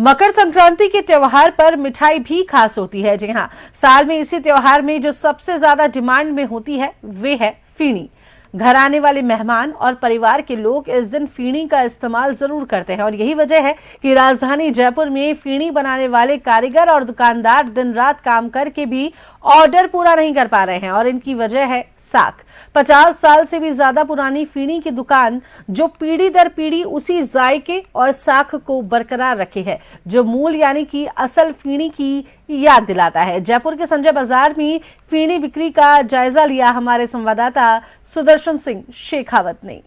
मकर संक्रांति के त्योहार पर मिठाई भी खास होती है। जी हाँ, साल में इसी त्योहार में जो सबसे ज्यादा डिमांड में होती है वे है फीणी। घर आने वाले मेहमान और परिवार के लोग इस दिन फीणी का इस्तेमाल जरूर करते हैं और यही वजह है कि राजधानी जयपुर में फीणी बनाने वाले कारीगर और दुकानदार दिन रात काम करके भी ऑर्डर पूरा नहीं कर पा रहे हैं। और इनकी वजह है साख। 50 साल से भी ज्यादा पुरानी फीणी की दुकान जो पीढ़ी दर पीढ़ी उसी जायके और साख को बरकरार रखे है जो मूल यानी कि असल फीणी की याद दिलाता है। जयपुर के संजय बाजार में फीणी बिक्री का जायजा लिया हमारे संवाददाता सुदर्शन सिंह शेखावत ने।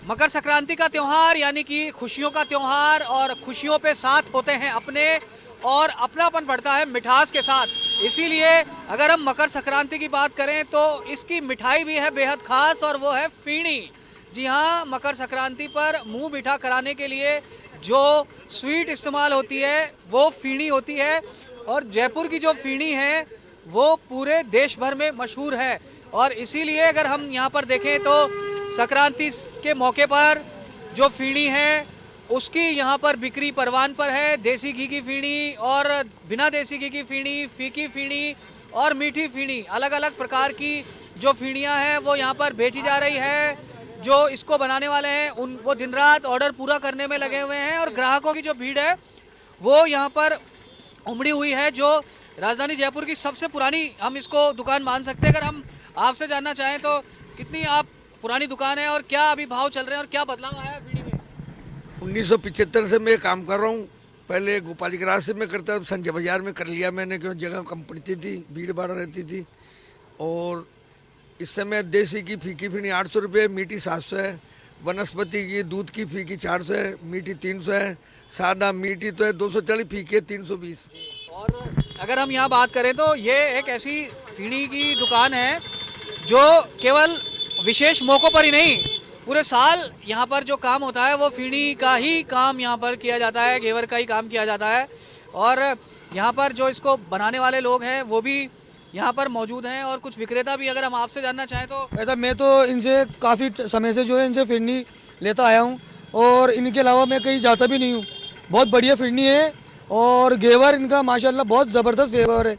मकर संक्रांति का त्योहार यानी कि खुशियों का त्योहार और खुशियों पे साथ होते हैं अपने और अपनापन बढ़ता है मिठास के साथ। इसीलिए अगर हम मकर संक्रांति की बात करें तो इसकी मिठाई भी है बेहद खास और वो है फीणी। जी हाँ, मकर संक्रांति पर मुंह मीठा कराने के लिए जो स्वीट इस्तेमाल होती है वो फीणी होती है और जयपुर की जो फीणी है वो पूरे देश भर में मशहूर है। और इसीलिए अगर हम यहाँ पर देखें तो संक्रांति के मौके पर जो फीणी है उसकी यहाँ पर बिक्री परवान पर है। देसी घी की फीणी और बिना देसी घी की फीणी, फीकी फीणी और मीठी फीणी, अलग अलग प्रकार की जो फीणियाँ हैं वो यहाँ पर बेची जा रही है। जो इसको बनाने वाले हैं वो दिन रात ऑर्डर पूरा करने में लगे हुए हैं और ग्राहकों की जो भीड़ है वो यहाँ पर उमड़ी हुई है। जो राजधानी जयपुर की सबसे पुरानी हम इसको दुकान मान सकते हैं। अगर हम आपसे जानना चाहें तो कितनी आप पुरानी दुकान है और क्या अभी भाव चल रहे हैं और क्या बदलाव आया है फीणी में? 1975 से मैं काम कर रहा हूँ। पहले गोपालिक राज से मैं करता था, संजय बाजार में कर लिया मैंने, क्यों जगह कम पड़ती थी, भीड़ भाड़ रहती थी। और इस समय देसी की फीकी फीणी 800 रुपये, मीठी 700 है, वनस्पति की दूध की फीकी 400 है, मीठी 300 है, सादा मीठी तो है 240, फीकी है 320। और अगर हम यहाँ बात करें तो ये एक ऐसी फीणी की दुकान है जो केवल विशेष मौक़ों पर ही नहीं, पूरे साल यहाँ पर जो काम होता है वो फीणी का ही काम यहाँ पर किया जाता है, घेवर का ही काम किया जाता है। और यहाँ पर जो इसको बनाने वाले लोग हैं वो भी यहाँ पर मौजूद हैं और कुछ विक्रेता भी। अगर हम आपसे जानना चाहें तो ऐसा मैं तो इनसे काफ़ी समय से जो है इनसे फिरनी लेता आया हूँ और इनके अलावा मैं कहीं जाता भी नहीं हूँ। बहुत बढ़िया फिरनी है और घेवर इनका माशाल्लाह बहुत ज़बरदस्त घेवर है।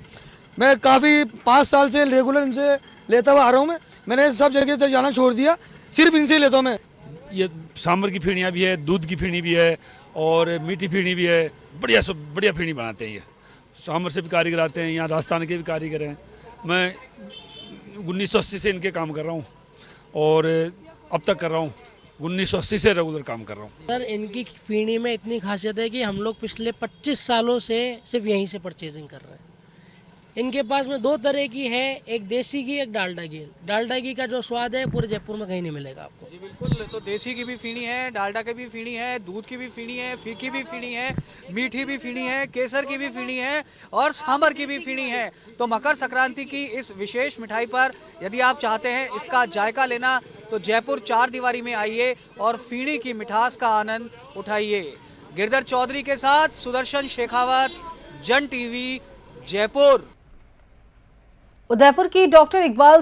मैं काफ़ी 5 साल से रेगुलर इनसे लेता हुआ आ रहा हूँ। मैंने सब जगह से जाना छोड़ दिया, सिर्फ इनसे ही लेता हूँ मैं। ये सांभर की फीणियाँ भी है, दूध की फीणी भी है और मीठी फीणी भी है। बढ़िया फीणी बनाते हैं ये। सांभर से भी कारीगर आते हैं, यहाँ राजस्थान के भी कारीगर हैं। मैं 1980 से इनके काम कर रहा हूँ और अब तक कर रहा हूँ। 1980 से रेगुलर काम कर रहा हूँ। सर, इनकी फीणी में इतनी खासियत है कि हम लोग पिछले 25 सालों से सिर्फ यहीं से परचेजिंग कर रहे हैं। इनके पास में 2 तरह की है, एक देसी घी, एक डालडा घी। डालडा घी का जो स्वाद है पूरे जयपुर में कहीं नहीं मिलेगा आपको। जी बिल्कुल, तो देसी की भी फीणी है, डालडा की भी फीणी है, दूध की भी फीणी है, फीकी भी फीणी है, मीठी भी फीणी है, केसर की भी फीणी है और सांभर की भी फीणी है। तो मकर संक्रांति की इस विशेष मिठाई पर यदि आप चाहते हैं इसका जायका लेना तो जयपुर 4 दीवारी में आइए और फीणी की मिठास का आनंद उठाइए। गिरधर चौधरी के साथ सुदर्शन शेखावत, जन टीवी, जयपुर। उदयपुर की डॉक्टर इकबाल